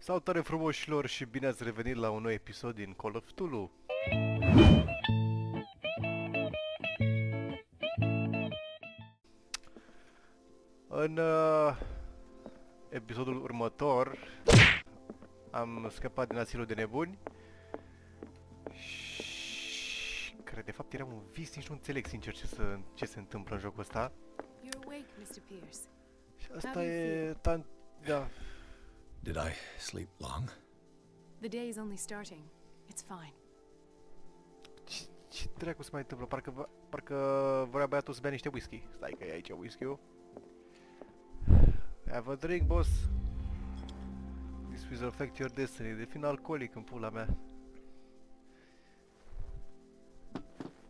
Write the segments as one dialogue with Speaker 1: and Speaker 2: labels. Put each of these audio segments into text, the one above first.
Speaker 1: Salutare frumoșilor și bine ați revenit la un nou episod din Call of Cthulhu. În episodul următor am scăpat din asilul de nebuni și cred de fapt era un vis, nici nu înțeleg sincer ce se întâmplă în jocul ăsta. Și asta e da.
Speaker 2: Did I sleep long?
Speaker 3: The day is only starting. It's fine.
Speaker 1: Ce dracu se mai întâmplă? Parcă vrea băiatul să bea niște whisky. Stai că e aici whisky-ul. Have a drink, boss. This will affect your destiny. Devin alcoolic în pula mea.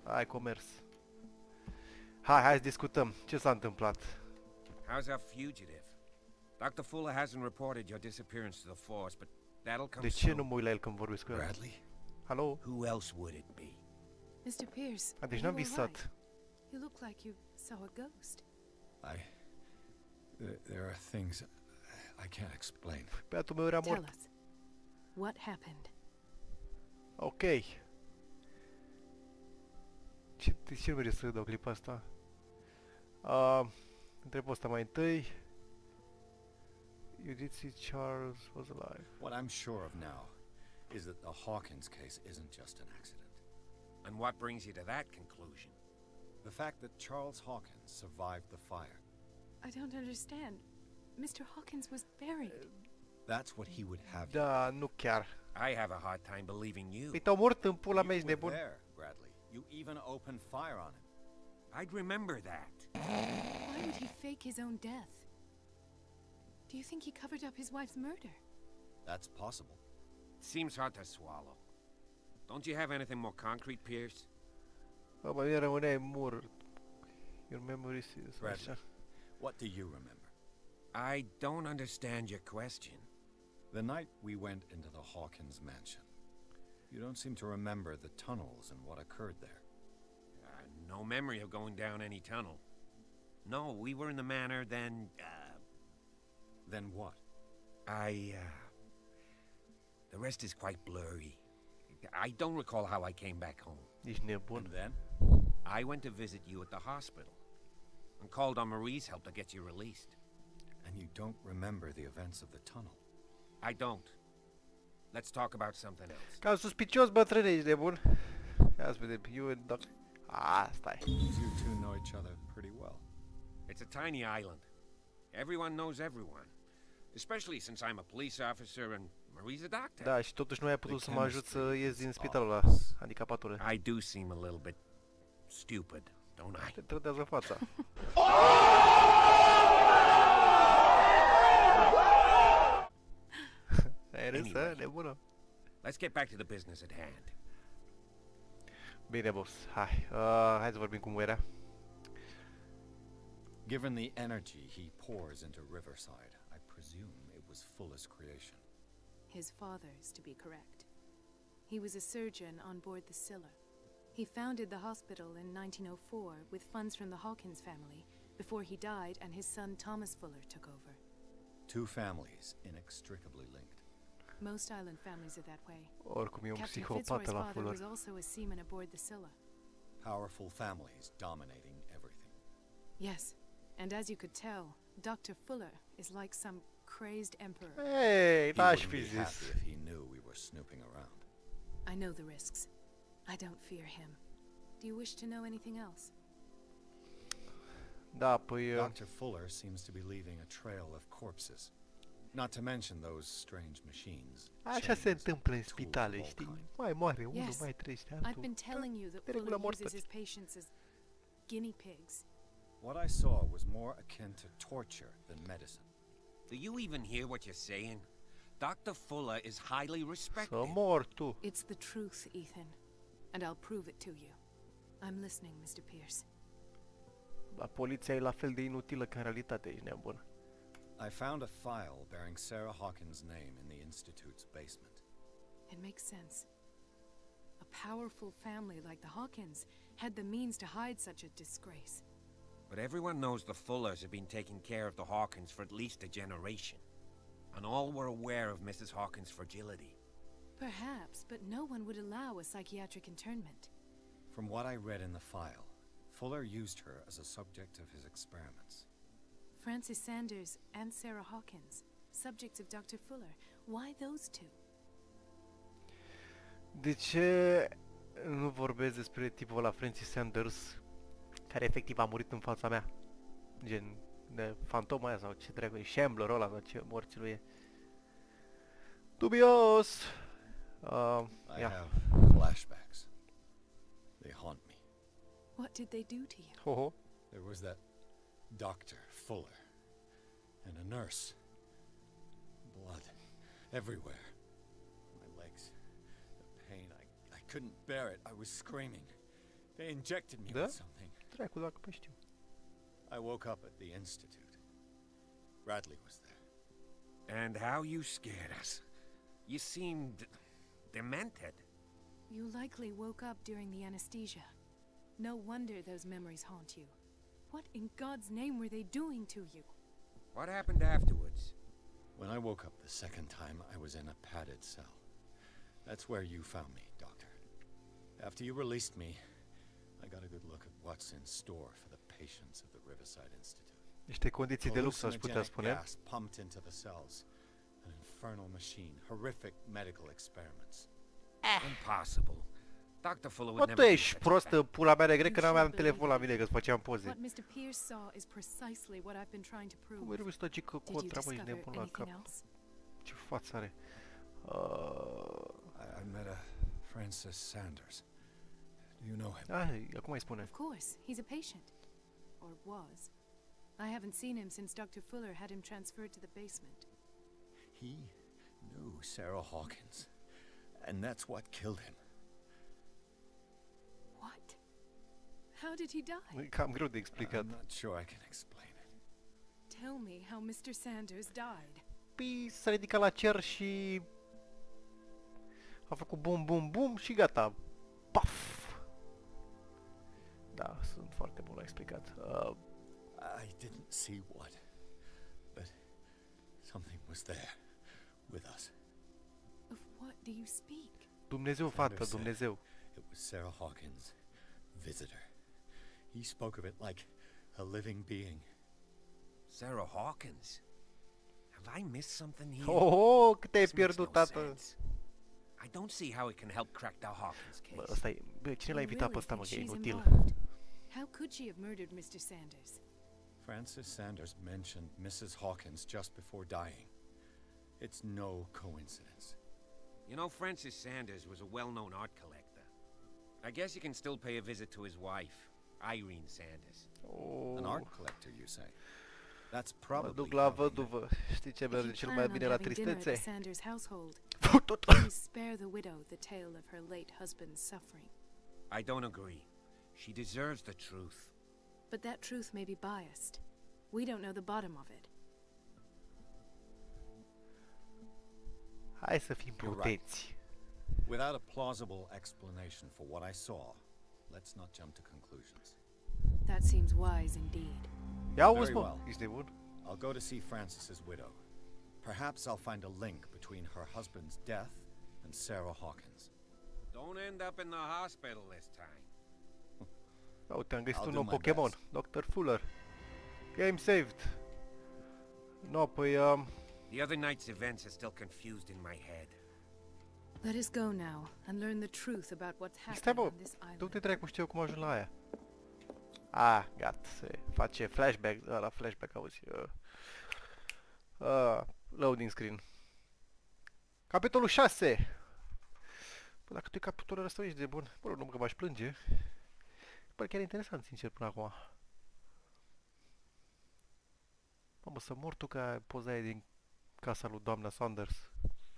Speaker 1: Hai, comerț. Hai să discutăm. Ce s-a întâmplat?
Speaker 4: How's our fugitive? Dr. Fuller hasn't reported your disappearance to the force, but that'll come
Speaker 1: De ce nu mă uit la el când vorbesc cu el?
Speaker 2: Bradley?
Speaker 1: Hello?
Speaker 4: Who else would it be?
Speaker 3: Mr. Pierce,
Speaker 1: Deci n-am visat.
Speaker 3: You look like you saw a ghost.
Speaker 2: There are things I can't explain.
Speaker 1: Băiatul meu era
Speaker 3: Tell
Speaker 1: mort.
Speaker 3: us. What happened?
Speaker 1: Ok. Ce nu merge să dau clipa asta? Întreb asta mai întâi. You did see Charles was alive.
Speaker 2: What I'm sure of now is that the Hawkins case isn't just an accident.
Speaker 4: And what brings you to that conclusion?
Speaker 2: The fact that Charles Hawkins survived the fire.
Speaker 3: I don't understand. Mr. Hawkins was buried.
Speaker 2: That's what he would have.
Speaker 1: Da, nu chiar.
Speaker 4: I have a hard time believing you.
Speaker 1: Păi te-au mort în pula mea,
Speaker 2: You
Speaker 1: ești
Speaker 2: were
Speaker 1: nebun.
Speaker 2: there, Bradley. You even opened fire on him.
Speaker 4: I'd remember that.
Speaker 3: Why would he fake his own death? Do you think he covered up his wife's murder?
Speaker 2: That's possible.
Speaker 4: Seems hard to swallow. Don't you have anything more concrete, Pierce?
Speaker 1: Bă, mai rămâneai mort. Your memory is
Speaker 2: Bradley,
Speaker 1: așa.
Speaker 2: what do you remember?
Speaker 4: I don't understand your question.
Speaker 2: The night we went into the Hawkins mansion. You don't seem to remember the tunnels and what occurred there.
Speaker 4: No memory of going down any tunnel. No, we were in the manor, then,
Speaker 2: Then what?
Speaker 4: The rest is quite blurry. I don't recall how I came back home.
Speaker 1: Ești nebun.
Speaker 2: And then?
Speaker 4: I went to visit you at the hospital and called on Marie's help to get you released.
Speaker 2: And you don't remember the events of the tunnel?
Speaker 4: I don't. Let's talk about something else.
Speaker 1: Cam suspicios, bătrâne, ești nebun. Ia să vedem. You and Doc. Stai.
Speaker 2: You two know each other pretty well.
Speaker 4: It's a tiny island. Everyone knows everyone. Especially since I'm a police officer and Marie's a doctor.
Speaker 1: Da, și totuși nu ai putut să mă ajut să ies din spitalul ăla, handicapatul.
Speaker 4: I do seem a little bit stupid, don't I?
Speaker 1: Te trădează fața. Ai râs, nebună?
Speaker 4: Let's get back to the business at hand.
Speaker 1: Bine, boss, hai. Hai să vorbim cum era.
Speaker 2: Given the energy he pours into Riverside, I presume it was Fuller's creation.
Speaker 3: His father's, to be correct. He was a surgeon on board the Scylla. He founded the hospital in 1904 with funds from the Hawkins family before he died and his son Thomas Fuller took over.
Speaker 2: Two families inextricably linked.
Speaker 3: Most island families are that way.
Speaker 1: Oricum e un
Speaker 3: Captain
Speaker 1: psihopat
Speaker 3: Fitzroy's
Speaker 1: la
Speaker 3: father was
Speaker 1: Fuller.
Speaker 3: also a seaman aboard the Scylla.
Speaker 2: Powerful families dominating everything.
Speaker 3: Yes, and as you could tell, Dr. Fuller is like some crazed emperor.
Speaker 1: Hei,
Speaker 2: He
Speaker 1: n-aș
Speaker 2: wouldn't
Speaker 1: fi
Speaker 2: be
Speaker 1: zis.
Speaker 2: happy if he knew we were snooping around.
Speaker 3: I know the risks. I don't fear him. Do you wish to know anything else?
Speaker 1: Da, păi...
Speaker 2: Dr. Fuller seems to be leaving a trail of corpses. Not to mention those strange machines.
Speaker 1: Așa se
Speaker 2: chains,
Speaker 1: întâmplă în
Speaker 2: tools
Speaker 1: spitale,
Speaker 2: of all
Speaker 1: știi?
Speaker 2: kinds.
Speaker 1: Mai moare unul,
Speaker 3: Yes.
Speaker 1: mai trăiește
Speaker 3: I've
Speaker 1: altul.
Speaker 3: been telling you that
Speaker 1: de regulă
Speaker 3: Fuller
Speaker 1: mor
Speaker 3: uses
Speaker 1: toți.
Speaker 3: his patients as guinea pigs.
Speaker 2: What I saw was more akin to torture than medicine.
Speaker 4: Do you even hear what you're saying? Dr. Fuller is highly respected.
Speaker 1: Să mor tu.
Speaker 3: It's the truth, Ethan, and I'll prove it to you. I'm listening, Mr. Pierce.
Speaker 1: La poliția e la fel de inutilă ca în realitate, ești nebun.
Speaker 2: I found a file bearing Sarah Hawkins' name in the Institute's basement.
Speaker 3: It makes sense. A powerful family like the Hawkins had the means to hide such a disgrace.
Speaker 4: But everyone knows the Fullers have been taking care of the Hawkins for at least a generation. and all were aware of Mrs. Hawkins' fragility.
Speaker 3: Perhaps, but no one would allow a psychiatric internment.
Speaker 2: From what I read in the file, Fuller used her as a subject of his experiments.
Speaker 3: Francis Sanders and Sarah Hawkins, subjects of Dr. Fuller. Why those two?
Speaker 1: De ce nu vorbesc despre tipul ăla, Francis Sanders, care efectiv a murit în fața mea? Gen, de fantoma aia sau ce dracu, Shamblerul ăla sau ce morții lui e. Dubios!
Speaker 2: I
Speaker 1: Yeah.
Speaker 2: have flashbacks. They haunt me.
Speaker 3: What did they do to you?
Speaker 1: Ho, ho.
Speaker 2: There was that Dr. Fuller and a nurse. Blood everywhere. My legs, the pain, I couldn't bear it. I was screaming. They injected me
Speaker 1: Da?
Speaker 2: with something.
Speaker 1: Dracu, dacă pe știu.
Speaker 2: I woke up at the institute. Bradley was there.
Speaker 4: And how you scared us. You seemed demented.
Speaker 3: You likely woke up during the anesthesia. No wonder those memories haunt you. What in God's name were they doing to you?
Speaker 4: What happened afterwards?
Speaker 2: When I woke up the second time, I was in a padded cell. That's where you found me, Doctor. After you released me, I got a good look at what's in store for the patients of the Riverside Institute.
Speaker 1: Niște condiții de lux, aș putea spune.
Speaker 2: Gas pumped into the cells. An infernal machine. Horrific medical experiments.
Speaker 4: Impossible. Dr. Fuller
Speaker 1: Mă,
Speaker 4: would
Speaker 1: tu
Speaker 4: never do
Speaker 1: ești
Speaker 4: such a
Speaker 1: prostă,
Speaker 4: thing.
Speaker 1: pula mea de grec, că
Speaker 3: You
Speaker 1: n-aveam
Speaker 3: should
Speaker 1: telefon la
Speaker 3: believe
Speaker 1: mine, că-ți făceam poze.
Speaker 3: What Mr. Pierce saw is precisely what I've been trying to prove.
Speaker 1: Mă, să taci că
Speaker 3: Did you
Speaker 1: contra, mă, ești
Speaker 3: discover
Speaker 1: nebun la cap.
Speaker 3: anything else?
Speaker 1: Ce față are.
Speaker 2: I met a Francis Sanders. Do you know him?
Speaker 1: Acum îi spune.
Speaker 3: Of course, he's a patient. Or was. I haven't seen him since Dr. Fuller had him transferred to the basement.
Speaker 2: He knew Sarah Hawkins. And that's what killed him.
Speaker 3: What? How did he die?
Speaker 1: E cam greu de explicat.
Speaker 2: I'm not sure I can explain it.
Speaker 3: Tell me how Mr. Sanders died.
Speaker 1: Păi s-a ridicat la cer și a făcut bum bum bum și gata. Paf! Da, sunt foarte bun la explicat.
Speaker 2: I didn't see what, but something was there with us.
Speaker 3: Of what do you speak?
Speaker 1: Dumnezeu, fată, Dumnezeu.
Speaker 2: It was Sarah Hawkins' visitor. He spoke of it like a living being.
Speaker 4: Sarah Hawkins? Have I missed something here?
Speaker 1: Oh, cât ai
Speaker 4: This makes
Speaker 1: pierdut,
Speaker 4: no
Speaker 1: tată.
Speaker 4: sense. I don't see how it can help crack the Hawkins
Speaker 1: Bă,
Speaker 4: case.
Speaker 1: ăsta e... Bă, cine l-a
Speaker 3: You
Speaker 1: invitat pe
Speaker 3: really
Speaker 1: ăsta, mă,
Speaker 3: think
Speaker 1: că e
Speaker 3: she's
Speaker 1: inutil.
Speaker 3: involved? How could she have murdered Mr. Sanders?
Speaker 2: Francis Sanders mentioned Mrs. Hawkins just before dying. It's no coincidence.
Speaker 4: You know, Francis Sanders was a well-known art collector. I guess you can still pay a visit to his wife, Irene Sanders.
Speaker 2: An
Speaker 1: Oh,
Speaker 2: art collector, you say? That's
Speaker 1: mă
Speaker 2: probably
Speaker 1: duc la
Speaker 2: how he met.
Speaker 1: văduvă. Știi ce
Speaker 3: If
Speaker 1: merge
Speaker 3: you
Speaker 1: cel
Speaker 3: plan
Speaker 1: mai
Speaker 3: on
Speaker 1: bine la
Speaker 3: having dinner at the
Speaker 1: tristețe?
Speaker 3: Sanders household,
Speaker 1: Putut!
Speaker 3: please spare the widow the tale of her late husband's suffering.
Speaker 4: I don't agree. She deserves the truth.
Speaker 3: But that truth may be biased. We don't know the bottom of it.
Speaker 1: Hai să fim
Speaker 2: You're right.
Speaker 1: prudenți.
Speaker 2: Without a plausible explanation for what I saw, let's not jump to conclusions.
Speaker 3: That seems wise indeed.
Speaker 1: Ia auzi,
Speaker 2: Very
Speaker 1: mă,
Speaker 2: well.
Speaker 1: ești nebun?
Speaker 2: I'll go to see Francis's widow. Perhaps I'll find a link between her husband's death and Sarah Hawkins.
Speaker 4: Don't end up in the hospital this time.
Speaker 1: Ia uite, am găsit
Speaker 2: I'll
Speaker 1: un
Speaker 2: do
Speaker 1: nou
Speaker 2: my
Speaker 1: Pokémon,
Speaker 2: best.
Speaker 1: Dr. Fuller. Game saved. No, păi,
Speaker 4: The other night's events are still confused in my head.
Speaker 3: Let us go now and learn the truth about what's
Speaker 1: stai,
Speaker 3: happening
Speaker 1: bă,
Speaker 3: on this island.
Speaker 1: du-te dracu, știu cum ajung la aia. Gata, se face flashback, la flashback, auzi. Loading screen. Capitolul 6. Bă, dacă tu e capitolul ăsta, ești de bun. Bă, nu că m-aș plânge. Bă, chiar interesant, sincer, până acum. Mamă, să mor tu ca poza aia din casa lui doamna Sanders.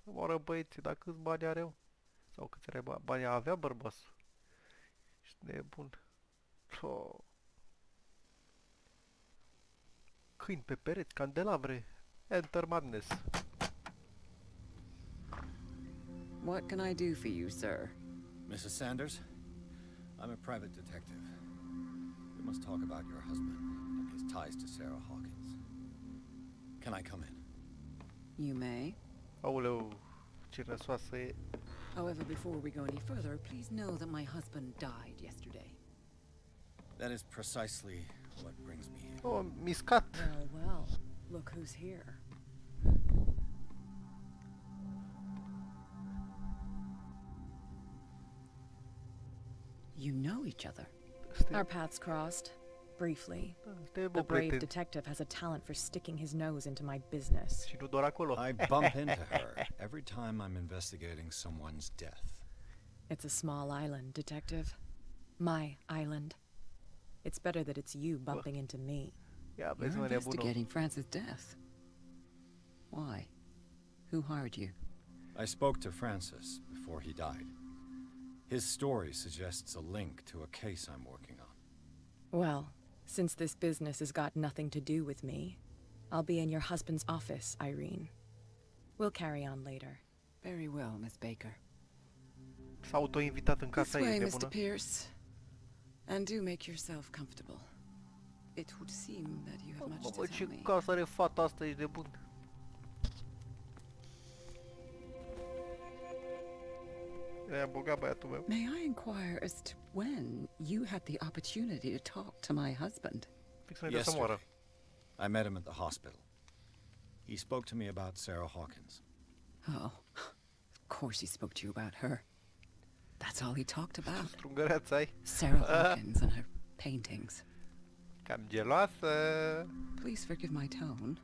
Speaker 1: Să moară băieții, dar câți bani are eu? Sau câți bani avea bărbasul? Ești nebun. Oh. Câini pe pereți, candelabre. Enter madness.
Speaker 5: What can I do for you, sir?
Speaker 2: Mrs. Sanders, I'm a private detective. We must talk about your husband and his ties to Sarah Hawkins. Can I come in?
Speaker 5: You may.
Speaker 1: Aoleu, ce năsoasă e.
Speaker 5: However, before we go any further, please know that my husband died yesterday.
Speaker 2: That is precisely what brings me here.
Speaker 1: Oh, miscat.
Speaker 5: Well, well, look who's here. You know each other.
Speaker 6: Our paths crossed, briefly.
Speaker 1: Suntem
Speaker 6: The
Speaker 1: bun
Speaker 6: brave
Speaker 1: prieteni.
Speaker 6: detective has a talent for sticking his nose into my business.
Speaker 1: Și nu doar acolo.
Speaker 2: I bump into her every time I'm investigating someone's death.
Speaker 6: It's a small island, detective. My island. It's better that it's you bumping into me.
Speaker 1: Ia vezi,
Speaker 5: You're
Speaker 1: mă, nebunul.
Speaker 5: investigating Francis' death. Why? Who hired you?
Speaker 2: I spoke to Francis before he died. His story suggests a link to a case I'm working on.
Speaker 6: Well, since this business has got nothing to do with me, I'll be in your husband's office, Irene. We'll carry on later.
Speaker 5: Very well, Miss Baker.
Speaker 1: S-a auto-invitat în
Speaker 5: This
Speaker 1: casa
Speaker 5: way,
Speaker 1: ei,
Speaker 5: Mr.
Speaker 1: nebună.
Speaker 5: Pierce. And do make yourself comfortable. It would seem that you have much to
Speaker 1: Mamă, ce
Speaker 5: tell me.
Speaker 1: casă are fata asta, ești de bun. E-a băgat băiatul meu.
Speaker 5: May I inquire as to when you had the opportunity to talk to my husband?
Speaker 1: Fix înainte să moară.
Speaker 2: I met him at the hospital. He spoke to me about Sarah Hawkins.
Speaker 5: Oh, of course he spoke to you about her. That's all he talked about.
Speaker 1: Strungăreață ai.
Speaker 5: Sarah Hawkins and her paintings.
Speaker 1: Cam geloasă.
Speaker 5: Please forgive my tone.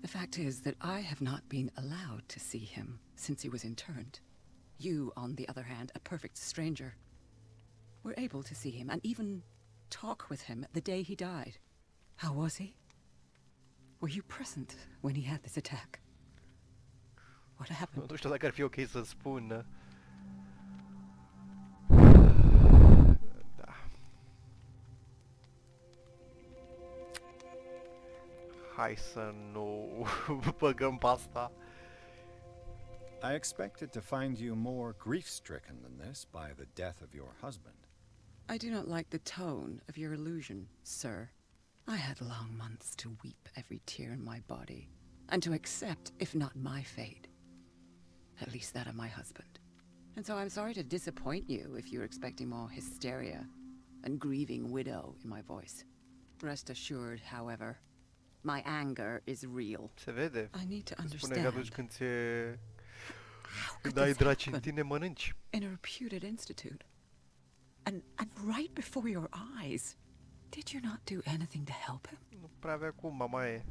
Speaker 5: The fact is that I have not been allowed to see him since he was interned. You, on the other hand, a perfect stranger, were able to see him and even talk with him the day he died. How was he? Were you present when he had this attack? What happened?
Speaker 1: Nu știu dacă ar fi ok să spun. Da. Hai să nu băgăm pe asta.
Speaker 2: I expected to find you more grief-stricken than this by the death of your husband.
Speaker 5: I do not like the tone of your allusion, sir. I had long months to weep every tear in my body, and to accept, if not my fate, at least that of my husband. And so I'm sorry to disappoint you if you're expecting more hysteria and grieving widow in my voice. Rest assured, however, my anger is real.
Speaker 1: Se vede.
Speaker 5: I need to
Speaker 1: Spune că atunci
Speaker 5: understand.
Speaker 1: când
Speaker 5: How could
Speaker 1: când ai
Speaker 5: this
Speaker 1: draci în
Speaker 5: happen
Speaker 1: tine, mănânci.
Speaker 5: in a reputed institute? And right before your eyes. Did you not do anything to help him?
Speaker 1: Nu prea avea cum, mama e.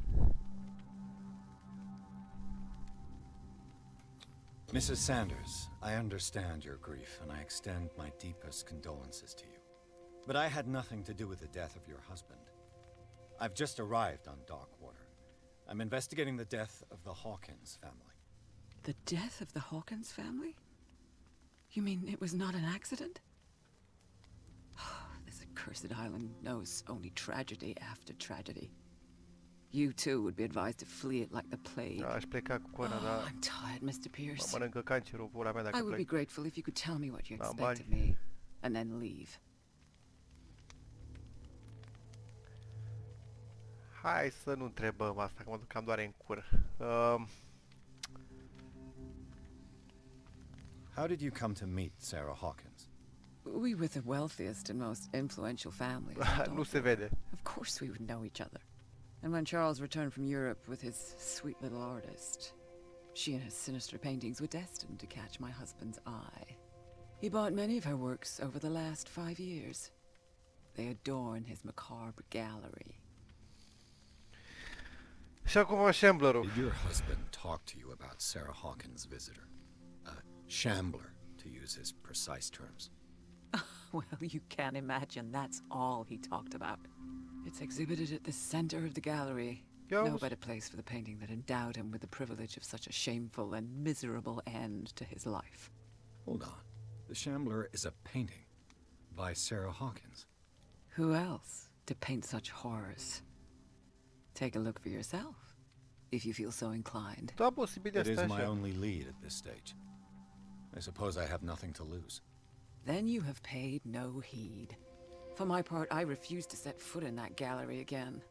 Speaker 2: Mrs. Sanders, I understand your grief, and I extend my deepest condolences to you. But I had nothing to do with the death of your husband. I've just arrived on Darkwater. I'm investigating the death of the Hawkins family.
Speaker 5: The death of the Hawkins family? You mean it was not an accident? This accursed island knows only tragedy after tragedy. You too would be advised to flee it like the plague.
Speaker 1: Aș pleca cu coana,
Speaker 5: Oh,
Speaker 1: dar
Speaker 5: I'm tired, Mr.
Speaker 1: mă
Speaker 5: Pierce.
Speaker 1: mănâncă cancerul, pula mea,
Speaker 5: I
Speaker 1: dacă
Speaker 5: would be
Speaker 1: plec.
Speaker 5: grateful if you could tell me what you
Speaker 1: Da,
Speaker 5: expect of
Speaker 1: bani.
Speaker 5: me, and then leave.
Speaker 1: Hai să nu întrebăm asta, că mă duc cam doare în cur.
Speaker 2: How did you come to meet Sarah Hawkins?
Speaker 5: We were the wealthiest and most influential families. in
Speaker 1: Nu se
Speaker 5: Dalton.
Speaker 1: vede.
Speaker 5: Of course we would know each other. And when Charles returned from Europe with his sweet little artist, she and her sinister paintings were destined to catch my husband's eye. He bought many of her works over the last 5 years. They adorn his macabre gallery.
Speaker 1: Și acum Shamblerul.
Speaker 2: Did your husband talk to you about Sarah Hawkins' visitor? A shambler, to use his precise terms.
Speaker 5: Well, you can't imagine that's all he talked about. It's exhibited at the center of the gallery.
Speaker 1: Ia
Speaker 5: No
Speaker 1: uzi.
Speaker 5: better place for the painting that endowed him with the privilege of such a shameful and miserable end to his life.
Speaker 2: Hold on. The Shambler is a painting by Sarah Hawkins.
Speaker 5: Who else to paint such horrors? Take a look for yourself, if you feel so inclined.
Speaker 1: Da, posibil
Speaker 2: It is
Speaker 1: asta
Speaker 2: my
Speaker 1: așa.
Speaker 2: only lead at this stage. I suppose I have nothing to lose.
Speaker 5: Then you have paid no heed. For my part, I refuse to set foot in that gallery again.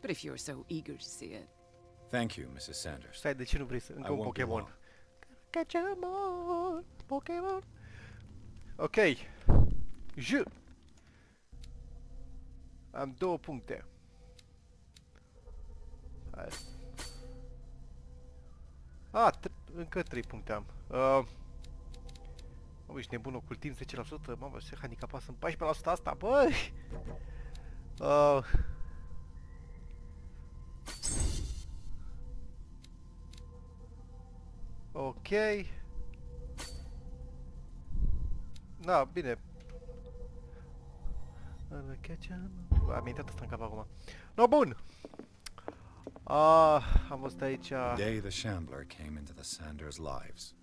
Speaker 5: But if you're so eager to see it,
Speaker 2: Thank you, Mrs. Sanders.
Speaker 1: Stai, de ce nu vrei să... Încă
Speaker 2: I
Speaker 1: un
Speaker 2: won't be long.
Speaker 1: Pokémon! Pokémon! Ok. J. Am 2 puncte. Hai. Încă 3 puncte am. Mă, ești nebun, ocultim 10%. Mamă, ce handicapat sunt 14% asta, băi! Ok. Da, bine. Am intrat asta în cap acum. No, bun! Am văzut aici...
Speaker 2: Day the Shambler came into the Sanders' lives.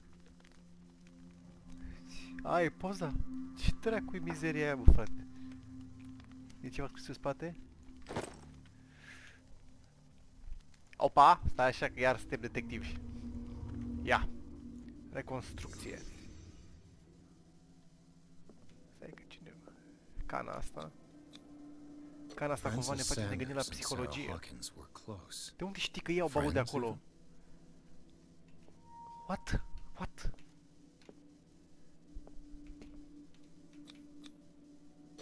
Speaker 1: Ai, poza? Ce dracu-i mizeria aia, bă, frate? E ceva scris în spate? Opa! Stai așa că iar suntem detectivi. Ia! Reconstrucție. Stai că cine... Cana asta. Cana asta cumva ne face să ne gândim la psihologie. De unde știi că ei au băut de acolo? What? What?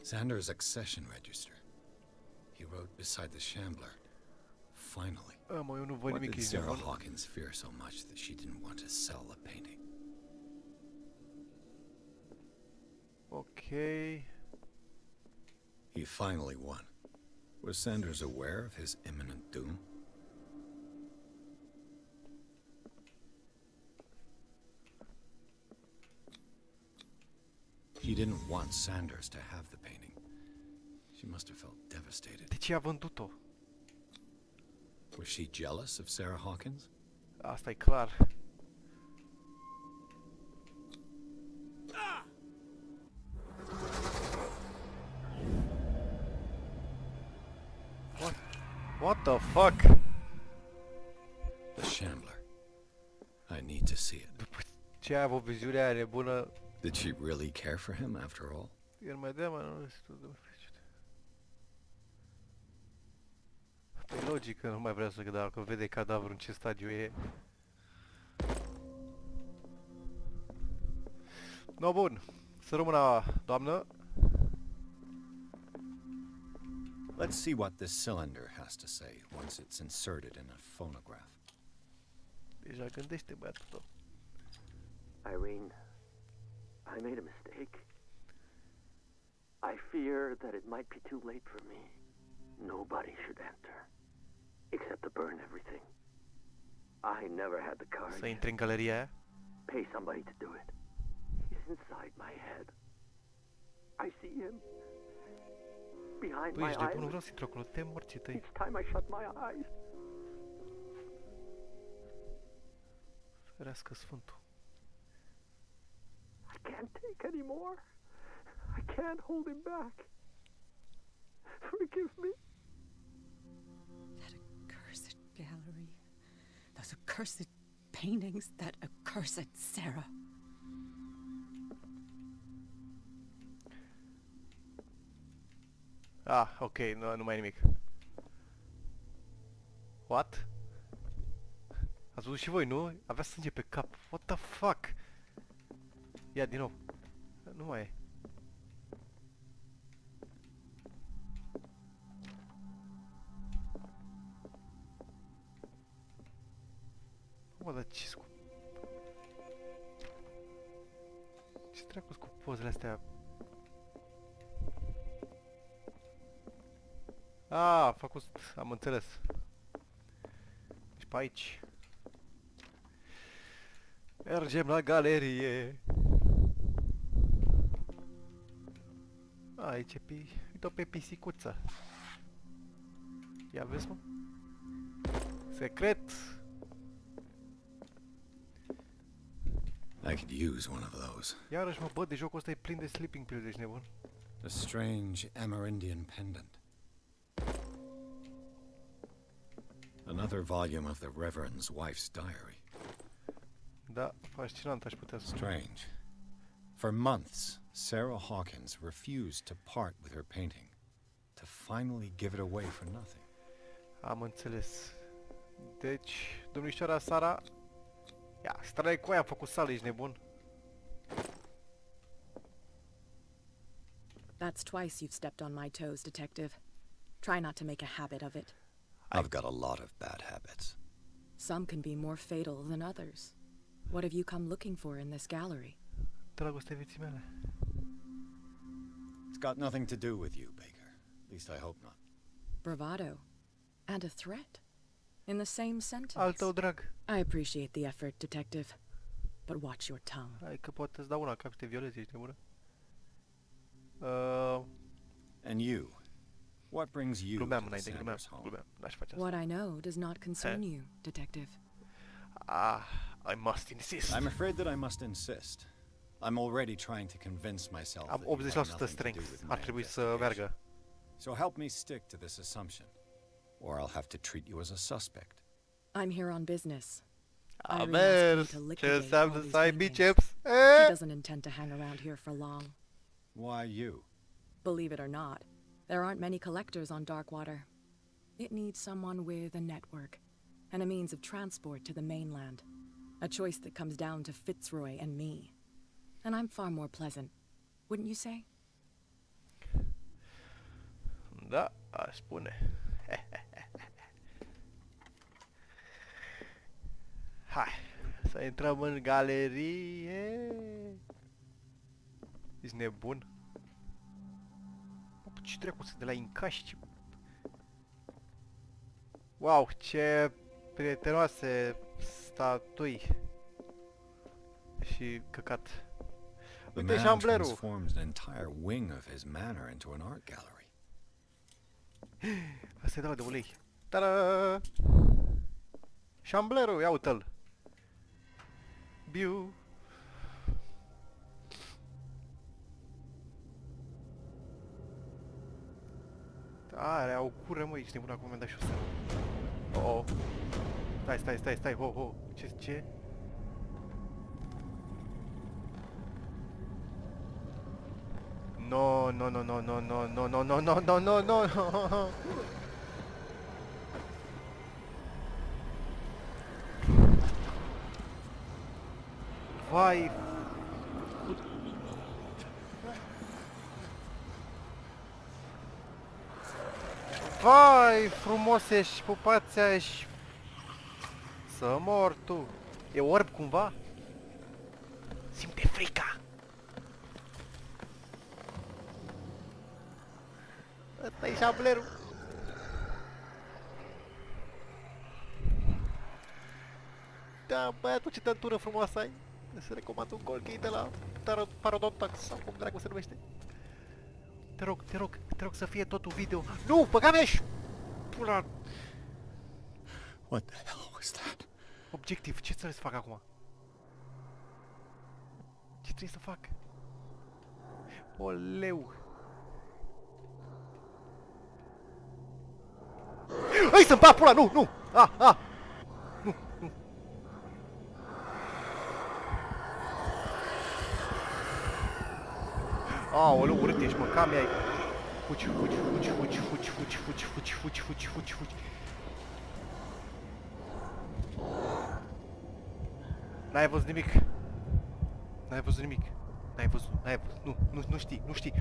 Speaker 2: Sanders' accession register. He wrote beside the Shambler. Finally.
Speaker 1: Mă, eu nu văd
Speaker 2: What
Speaker 1: nimic,
Speaker 2: did
Speaker 1: ești
Speaker 2: Sarah
Speaker 1: nebun.
Speaker 2: Hawkins fear so much that she didn't want to sell the painting?
Speaker 1: Ok.
Speaker 2: He finally won. Was Sanders aware of his imminent doom? He didn't want Sanders to have the painting. She must have felt devastated.
Speaker 1: De ce a vândut-o?
Speaker 2: Was she jealous of Sarah Hawkins?
Speaker 1: Asta e clar. What the fuck?
Speaker 2: The Shambler. I need to see it.
Speaker 1: După ce a avut viziunea aia nebună,
Speaker 2: Did she really care for him after all?
Speaker 1: el mai dea, mă, nu știu. E logic că nu mai vrea să gândea, dacă vede cadavrul în ce stadiu e. No, bun. Să rămână, doamnă.
Speaker 2: Let's see what this cylinder has to say once it's inserted in a phonograph.
Speaker 1: Deja gândește băiatul tău.
Speaker 7: Irene, I made a mistake. I fear that it might be too late for me. Nobody should enter, except to burn everything. I never had the
Speaker 1: Să
Speaker 7: courage.
Speaker 1: intri în galeria aia?
Speaker 7: Pay somebody to do it. He's inside my head. I see him. Behind
Speaker 1: Tu
Speaker 7: my
Speaker 1: ești nebun, nu
Speaker 7: eyes.
Speaker 1: vreau să intru acolo, te morții tăi.
Speaker 7: Each time I shut my eyes.
Speaker 1: Ferească Sfântul.
Speaker 7: I can't take anymore. I can't hold him back. Forgive me.
Speaker 5: That accursed gallery. Those accursed paintings. That accursed Sarah.
Speaker 1: Ok, nu mai e nimic. What? Ați văzut și voi, nu? Avea sânge pe cap. What the fuck? Ia, din nou. Nu mai e. Mă, dar ce cu... Ce dracu cu pozele astea? A făcut... Am înțeles. Deci pe aici. Mergem la galerie. Aici e uite-o pe pisicuță. Ia vezi, mă? Secret!
Speaker 2: I could use one of those.
Speaker 1: Iarăși, mă, bă, de jocul ăsta e plin de sleeping pills, ești nebun.
Speaker 2: A strange Amerindian pendant. Another volume of the Reverend's wife's diary.
Speaker 1: Da, fascinant aș putea spune.
Speaker 2: Strange. For months, Sarah Hawkins refused to part with her painting, to finally give it away for nothing.
Speaker 1: Am înțeles. Deci, domnișoara Sara... Ia, străi cu aia, a făcut sală, ești nebun?
Speaker 6: That's twice you've stepped on my toes, Detective. Try not to make a habit of it.
Speaker 2: I've got a lot of bad habits.
Speaker 6: Some can be more fatal than others. What have you come looking for in this gallery?
Speaker 1: Dragostea vieții mele.
Speaker 2: It's got nothing to do with you, Baker. At least I hope not.
Speaker 6: Bravado. And a threat. In the same sentence.
Speaker 1: Al tău drag.
Speaker 6: I appreciate the effort, Detective. But watch your tongue.
Speaker 1: Hai că poate îți dau una cap și te violezi, ești nebună?
Speaker 2: And you? What brings you
Speaker 1: Glumeam
Speaker 2: to the
Speaker 1: înainte, glumeam,
Speaker 2: Sanders home?
Speaker 1: glumeam. N-aș face asta.
Speaker 6: What I know does not concern you, Detective.
Speaker 1: Ah, I must insist.
Speaker 2: I'm afraid that I must insist. I'm already trying to convince myself
Speaker 1: Am
Speaker 2: that you have
Speaker 1: 80%
Speaker 2: nothing to do
Speaker 1: strength.
Speaker 2: with
Speaker 1: Ar
Speaker 2: my
Speaker 1: trebui să
Speaker 2: investigation.
Speaker 1: meargă.
Speaker 2: So help me stick to this assumption, or I'll have to treat you as a suspect.
Speaker 6: I'm here on business.
Speaker 1: A
Speaker 6: Irene asked me
Speaker 1: mers!
Speaker 6: to
Speaker 1: Ce
Speaker 6: liquidate
Speaker 1: înseamnă
Speaker 6: all
Speaker 1: să
Speaker 6: these
Speaker 1: ai
Speaker 6: paintings.
Speaker 1: biceps?
Speaker 6: She doesn't intend to hang around here for long.
Speaker 2: Why you?
Speaker 6: Believe it or not, there aren't many collectors on Darkwater. It needs someone with a network and a means of transport to the mainland. A choice that comes down to Fitzroy and me. And I'm far more pleasant, wouldn't you say?
Speaker 1: Da, aș spune. Hai, să intrăm în galerie. Ești nebun? Bă, ce dracu sunt de la incași? Wow, ce prietenoase statui. Și căcat.
Speaker 2: The
Speaker 1: Uite,
Speaker 2: man
Speaker 1: șamblerul.
Speaker 2: transformed an entire wing of his manor into an art gallery.
Speaker 1: Asta-i dau de ulei. Ta-da! Șamblerul, ia uite-l. Biu. Are, au cură, măi, ești nebun, acum mi-am dat și o să... Oh, oh. Stai, ho, ho. Ce? No. Vai. Vai, frumosești, pupațeași. Să mor tu. E orb cumva? Simte frica. Ăsta-i șablerul. Da, băiatul, ce tătură frumoasă ai. Să recomand un colchei de la Parodontax sau cum dracu se numește. Te rog să fie totul video. Nu, băga mea și... Pula...
Speaker 2: What the hell was that?
Speaker 1: Obiectiv, ce trebuie să fac acum? Ce trebuie să fac? Oleu! Hai să-mi bat pula, nu! Nu! Aoleu, urât ești, mă, cam ai. Fugi. N-ai văzut nimic. Nu știi.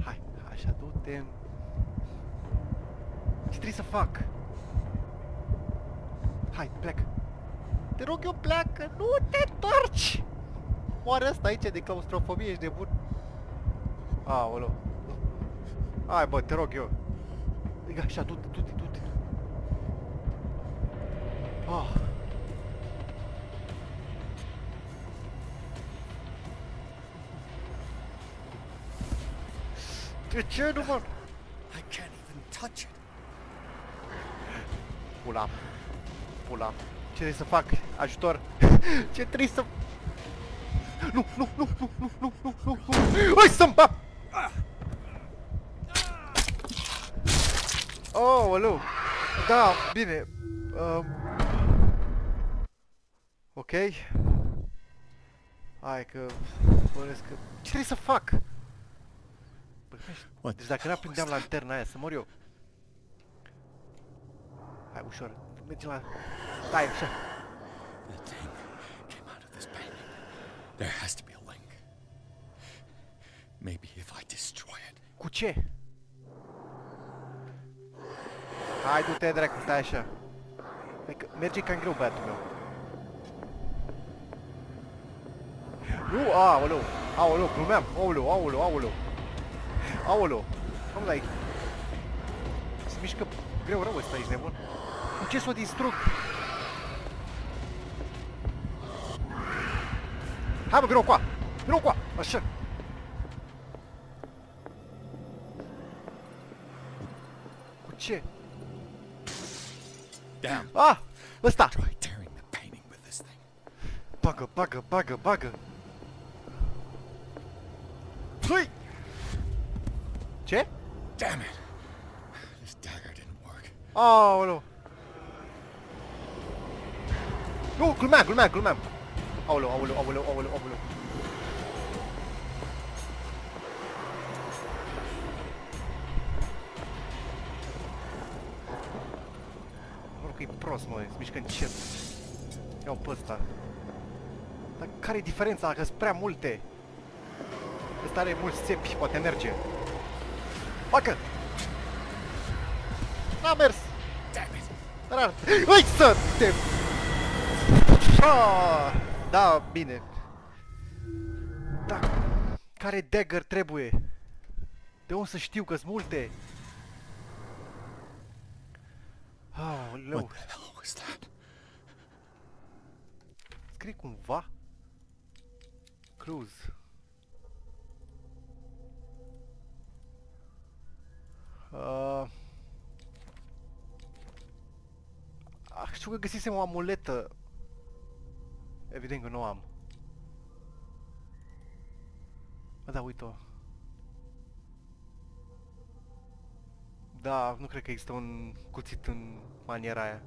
Speaker 1: Hai, așa, du-te. Ce trebuie să fac? Hai, pleacă. Te rog eu, pleacă, nu te întorci! Moare ăsta aici de claustrofobie, ești nebun. Aoleu. Hai, bă, te rog eu. Așa, du-te. Ah. De ce nu mă...
Speaker 2: I can't even touch it.
Speaker 1: Pula. Ce trebuie să fac? Ajutor. Ce trebuie să... Nu. Hai să-mi bat! Oh, alo. Da, bine. Ok. Hai că... Bănesc că... Ce trebuie să fac? Bă, deci dacă n-a prindeam lanterna aia, să mor eu. Hai, ușor. Mergem la... Stai, așa.
Speaker 2: The thing came out of this painting. There has to be a link. Maybe if I destroy it.
Speaker 1: Cu ce? Hai, du-te, dracu, stai așa. Merge cam greu, băiatul meu. Nu, aoleu, aoleu, glumeam, aoleu, aoleu, aoleu. Aoleu, cum dai? Se mișcă greu rău ăsta, ești nebun? Cu ce s-o distrug? Hai mă, vino coa! Vino coa! Așa! Cu ce?
Speaker 2: Damn.
Speaker 1: Ah! Ăsta!
Speaker 2: Try tearing the painting with this thing.
Speaker 1: Bagă, bagă, bagă, bagă! Pui! Ce?
Speaker 2: Damn it. This dagger didn't work.
Speaker 1: Aoleu! Nu, glumeam, glumeam, glumeam! Aoleu, aoleu, aoleu, aoleu, aoleu! Mă rog că e prost, mă, se mișcă încet. Iau pe ăsta. Dar care e diferența dacă sunt prea multe? Ăsta are mulți țepi, poate merge. Facă! N-a mers!
Speaker 2: Damn it.
Speaker 1: Rar! Ui, să te... Ah, da, bine. Da, care dagger trebuie? De unde să știu că-s multe? Aoleu.
Speaker 2: What the hell was that?
Speaker 1: Scrie cumva? Cruz. Știu că găsisem o amuletă. Evident că nu o am. Bă, da, uite-o. Da, nu cred că există un cuțit în maniera aia.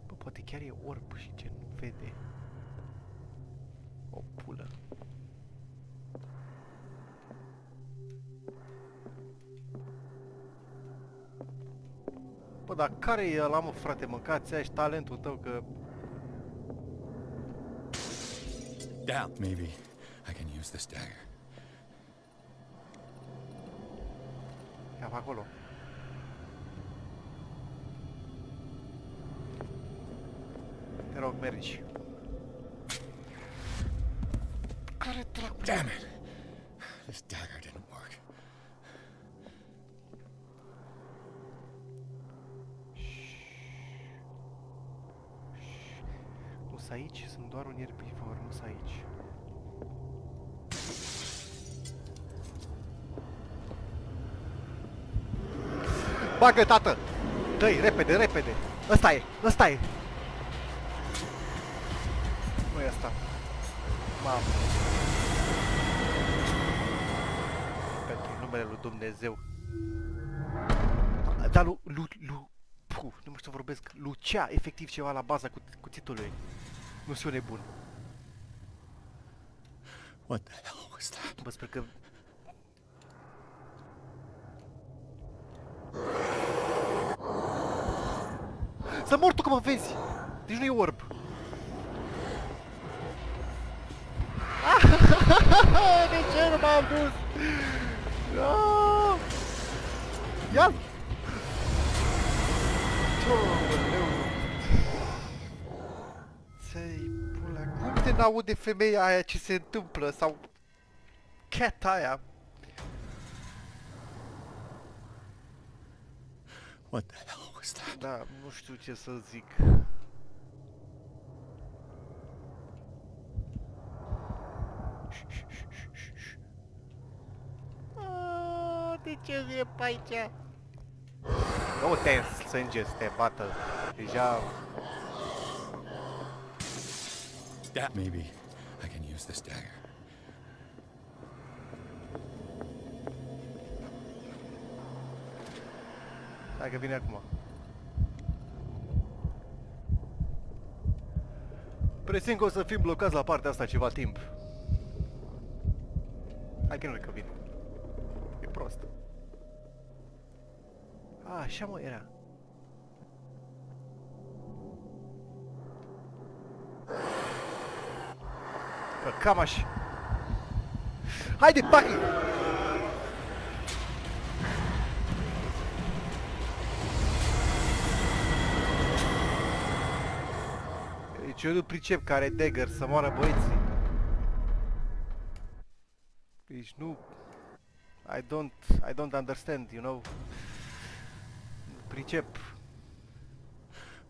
Speaker 1: Bă, poate chiar e orb și ce nu vede. O pulă. Bă, dar care e ăla, mă, frate? Mâncați aia și talentul tău, că...
Speaker 2: Damn. Maybe I can use this dagger.
Speaker 1: Ia pe acolo. Te rog, mergi. Care dracu?
Speaker 2: Damn it. This dagger didn't work.
Speaker 1: Nu-s aici, sunt doar un erbivor, nu-s aici. Bagă, tată! Dă-i, repede, repede! Ăsta e, ăsta e! Nu e ăsta. Mamă. Pentru numele lui Dumnezeu. Dar nu mai știu să vorbesc. Lucea efectiv ceva la baza cuțitului. Nu sunt eu nebun.
Speaker 2: What the hell was that?
Speaker 1: Bă, sper că... Să mor tu că mă vezi! Deci nu e orb. De ce nu m-am dus? Ia-l! Ți-ai pula... Cum te n-aude femeia aia ce se întâmplă? Sau... cat aia?
Speaker 2: What the hell was that?
Speaker 1: Da, nu știu ce să zic. De ce e pe aici? Nu te sânge să te bată. Deja...
Speaker 2: Maybe I can use this dagger.
Speaker 1: Hai că vine acum. Presimt că o să fim blocați la partea asta ceva timp. Hai că nu cred că vine. E prost. A, așa mă era. Că cam așa. Haide, Pachi! Deci eu nu pricep care e dagger să moară băieții. Deci nu... I don't understand, you know. Nu pricep.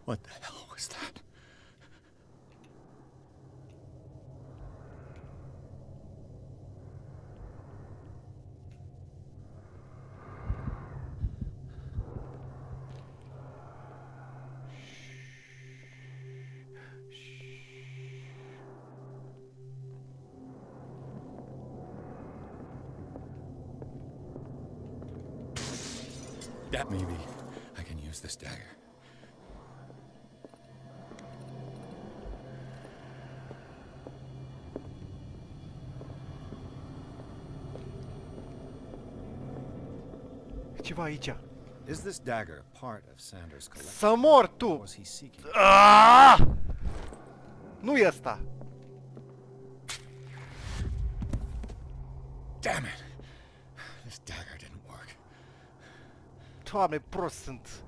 Speaker 2: What the hell was that? That maybe I can use this dagger.
Speaker 1: E ceva aici.
Speaker 2: Is this dagger part of Sanders' collection?
Speaker 1: Să mor
Speaker 2: Or
Speaker 1: tu!
Speaker 2: was he seeking?
Speaker 1: Aaaa! Nu e ăsta.
Speaker 2: Damn it! This dagger didn't work.
Speaker 1: Doamne, prost sunt.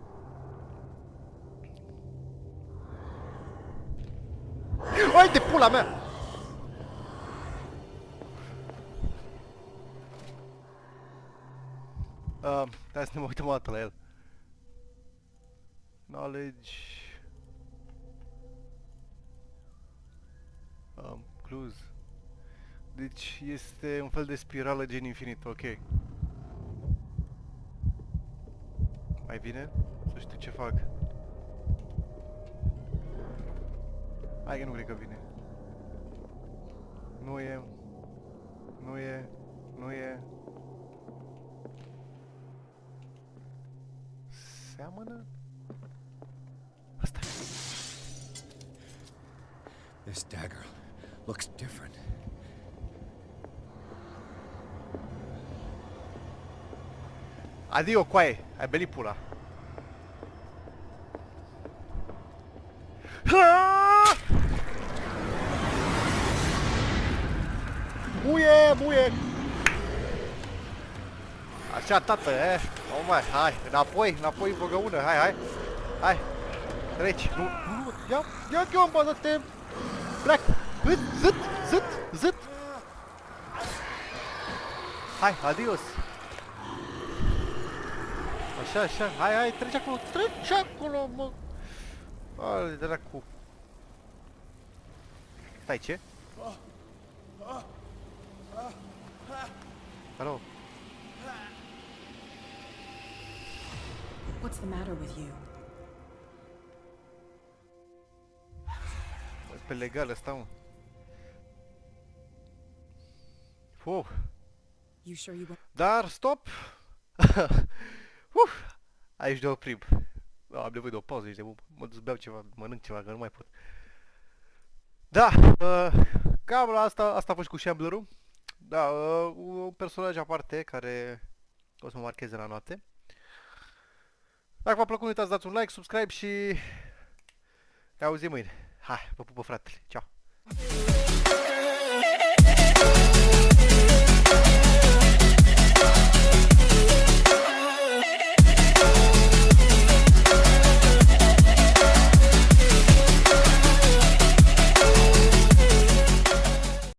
Speaker 1: Hai de pula mea! Hai să ne uităm o dată la el. Knowledge... clues. Deci este un fel de spirală gen infinit, ok. Mai bine? Să știu ce fac. Hai că nu cred că vine. Nu e. Nu e. Nu e. Seamănă? Asta e.
Speaker 2: This dagger looks different.
Speaker 1: Adio, coaie! Ai belit pula. Muie, muie! Așa, tată, o mai, hai, înapoi, înapoi, băgăună, hai, hai, hai, treci, nu, ia ghiomba, dă-te, pleacă, zât, zât, zât, hai, adios. Așa, așa, hai, treci acolo, mă. Ai, dracu. Stai, ce? Alo?
Speaker 6: What's the matter with you?
Speaker 1: Pe legal ăsta, mă.
Speaker 6: You sure you won't?
Speaker 1: Dar, stop! Aici de oprim. Am nevoie de o pauză aici, de mă duc să beau ceva, mănânc ceva, că nu mai pot. Da, cam la asta a fost cu Shamblerul. Da, un personaj aparte care o să mă marcheze la noapte. Dacă v-a plăcut, nu uitați să dați un like, subscribe și ne auzim mâine. Hai, vă pupă, fratele. Ciao.